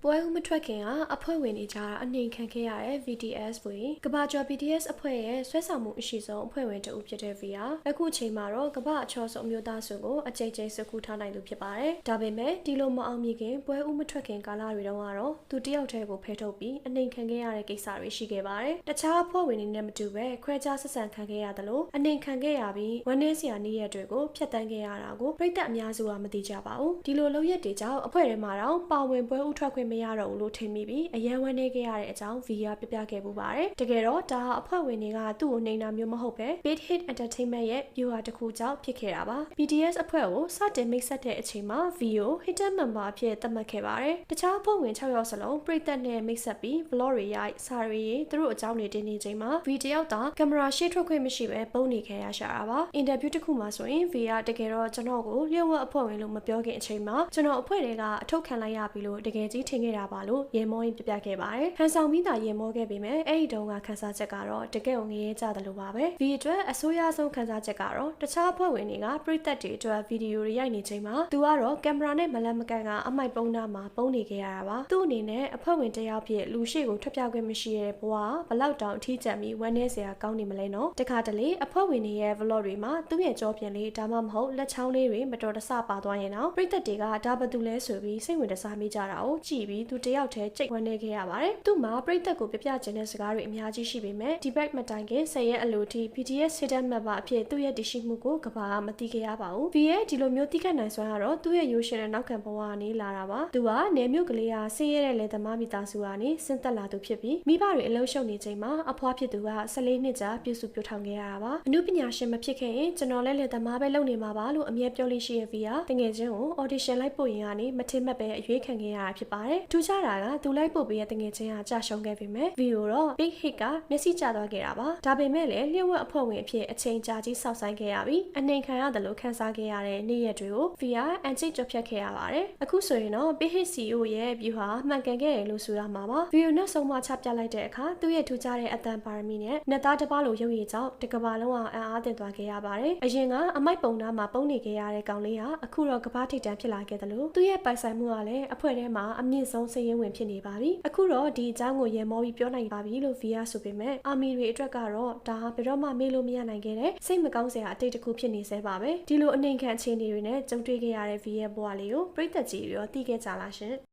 ပွဲဦးမထွက်ခင်ကအဖွဲဝင်နေကြတာအနေခံခဲ့ရတဲ့ VTS ပွဲကဘာကျော် BTS အဖွဲ့ရဲ့ဆွဲဆောင်မှုအရှိဆုံးအဖွဲ့ဝင်တဦးဖြစ်တဲ့ VIA အခုချိန်မှာတော့ကဘာအချောဆုံးအမျိုးသားစုကိုအကြိမ်ကြိမ်စကူထားနိုင်သူဖြစ်ပါတယ်။ဒါပေမဲ့ဒီလိုမအောင်မြင်ခင်ပွဲဦးမထွက်ခင်ကာလတွေတုန်းကတော့သူတယောက်တည်းကိုဖယ်ထုတ်ပြီးအနေခံခဲ့ရတဲ့ကိစ္စတွေရှိခဲ့ပါတယ်။တခြားအဖွဲ့ဝင်တွေနဲ့မတူပဲခွဲခြားဆက်ဆံခံခဲ့ရတယ်လို့အနေခံခဲ့ရပြီးဝန်းနေစရာနေ့ရက်တွေကိုဖျက်ဆီးခဲ့ရတာကိုပြည်သက်အများစုကမသိကြပါဘူး။ဒီလိုလုပ်ရက်တွေကြောင့်အဖွဲ့ထဲမှာတော့ပါဝင်ပွဲဦးထွက်ခွင့်မရတော့ဘူးလို့ထင်မိပြီးအရန်ဝန်းနေခဲ့ရတဲ့အကြောင်း VIA ပြပြခဲ့ပူပါတယ်။တကယ်တော့ဒါအဖွဲ့ဝင်တွေကသူ့ကိုနှိမ်တာမျိုးမဟုတ်ပဲ Big Hit Entertainment ရဲ့ viewer တစ်ခုကြောင့်ဖြစ်ခဲ့တာပါ။ BTS အဖွဲ့ကိုစတင်မိတ်ဆက်တဲ့အချိန်မှာ VIA Hidden Member အဖြစ်သတ်မှတ်ခဲ့ပါတယ်။တခြားအဖွဲ့ဝင်6ယောက်စလုံးပြည်သက်နဲ့မိတ်ဆက်ပြီး vlog တွေရိုက်စာတွေရေးသူတို့အကြောင်းတွေတင်နေချိန်မှာ V တယောက်သာကင်မရာရှေ့ထွက်ခွင့်မရှိပဲပုံနေခဲ့ရရှာတာပါ။အင်တာဗျူးတစ်ခုမှာဆိုရင် VIA တကယ်တော့ကျွန်တော်ကိုလျှို့ဝှက်အဖွဲ့ဝင်လို့မပြောခင်အချိန်မှာကျွန်တော်အဖွဲ့တွေကအထုတ်ခံလိုက်ရပြီလို့တကယ်ကြီးထင်ခဲ့တာပါလို့ရေမောရင်းပြပြခဲ့ပါတယ်။ဟန်ဆောင်ပြီးသာရေမောခဲ့ပေမဲ့အဲ့ဒီတုန်းကခန်းစားချက်ကတော့တကယ်ကိုငရဲကြတယ်လို့ပါပဲ။ V အတွက်အဆိုးရဆုံးခန်းစားချက်ကတော့တခြားအဖွဲ့ဝင်တွေကပြည်သက်တွေအတွက်ဗီဒီယိုတွေရိုက်နေချိန်မှာသူကတော့ကင်မရာနဲ့မလန့်မကန့်ကအမိုက်ပုံးသားမှာပုံနေခဲ့ရတာပါ။သူ့အနေနဲ့အဖွဲ့ဝင်တယောက်ဖြစ်လူရှိကိုထွက်ပြခွင့်မရှိတဲ့ဘဝဘလောက်တောင်အထီးကျန်ပြီးဝမ်းနေစရာကောင်းနေမလဲနော်။တခါတလေအဖွဲ့ဝင်တွေရဲ့ vlog တွေမှာသူ့ရဲ့ကြောပြင်လေးဒါမှမဟုတ်လက်ချောင်းလေးတွေမတော်တဆပါသွားရင်တော့ပြည်သက်တွေကဒါဘာတူလဲဆိုပြီးစိတ်ဝင်တစားမိကြတာကိုကြည့်ပြီးသူတယောက်တည်းကြိတ်ဝမ်းနေခဲ့ရပါတယ်။သူ့မှာပြည်သက်ကိုပြပြချင်တဲ့စကားတွေအများကြီးရှိပေမဲ့ဒီဘက်မတိုင်ခင်ဆက်ရဲ့အလိုတီ BTS Hidden Member အဖြစ်သူ့ရဲ့တည်ရှိမှုကိုကဘာမသိခဲ့ရပါဘူး။ V ရဲ့ဒီလိုမျိုးတိခတ်နိုင်စွမ်းကတော့သူ့ရဲ့ရိုးရှင်တဲ့နောက်ခံဘဝကနေလာတာပါ။သူကနေမြို့ကလေးကဆင်းရဲတဲ့လယ်သမားမိသားစုကနေဆင်းသက်လာသူဖြစ်ပြီးမိဘတွေအလုံးရှုံနေချိန်မှာအဖွားဖြစ်သူက14နှစ်ကြာပြုစုပြောထောင်ခဲ့ရတာပါ။အမှုပညာရှင်မဖြစ်ခဲ့ရင်ကျွန်တော်လည်းလယ်သမားပဲလုပ်နေမှာပါလို့အမြဲပြောလို့ရှိရဲ့ V ကတငယ်ချင်းကို audition လိုက်ပို့ရင်ကနေမထင်မှတ်ပဲအရွေးခံခဲ့ရတာဖြစ်ပါတယ်။ထူးခြားတာကသူလိုက်ပို့ပေးတဲ့တငယ်ချင်းကကြာရှုံးခဲ့ပေမဲ့ V ကိုတော့ Big Hit ကမျက်စိကျသွားခဲ့တာပါ။ဒါပေမဲ့လည်းလျှို့ဝှက်အဖွဲ့ဝင်အဖြစ်အချိန်ကြာကြီးစောင့်ဆိုင်ခဲ့ရပြီးအနေခံရတယ်လို့ခန်းစားခဲ့ရတဲ့နေ့ရက်တွေကို V ကအန်ချိတ်ကြော်ဖြတ်ခဲ့ရပါတယ်။အခုဆိုရင်တော့ Big Hit CEO ရဲ့ view ဟာမှန်ကန်ခဲ့တယ်လို့ဆိုရမှာပါ။ V နောက်ဆုံးမှချပြလိုက်တဲ့အခါသူ့ရဲ့ထူးခြားတဲ့အတန်ပါရမီနဲ့နှစ်သားတစ်ပါးလိုရုပ်ရည်ကြောင့်တကဘာလုံးအောင်အံ့အားသင့်သွားခဲ့ရပါတယ်။အရင်ကအမိုက်ပုံသားမှာပုံနေခဲ့ရတဲ့ကောင်လေးဟာအခုတော့ကဘာထိပ်တန်းဖြစ်လာခဲ့တယ်လို့သူ့ရဲ့ပိုင်ဆိုင်မှုကလည်းအဖွဲ့ထဲမှာအမြင့်ဆုံးစည်ရင်းဝင်ဖြစ်နေပါပြီ။အခုတော့ဒီအကြောင်းကိုရေမောပြီးပြောနိုင်ပါပြီလို့ V ကဆိုပေမဲ့အာမီတွေအတွက်ကတော့ဒါဘယ်တော့မှမေ့လို့မရနိုင်ခဲ့တဲ့စိတ်မကောင်းစရာအတိတ်တစ်ခုဖြစ်နေစေပါပဲ။ဒီလိုအနေခံအခြေအနေတွေနဲ့ကြုံတွေ့ခဲ့ရတဲ့ V ရဲ့ဘဝလေးကိုပြည်သက်ကြီးရောသိခဲ့ကြလားရှင်။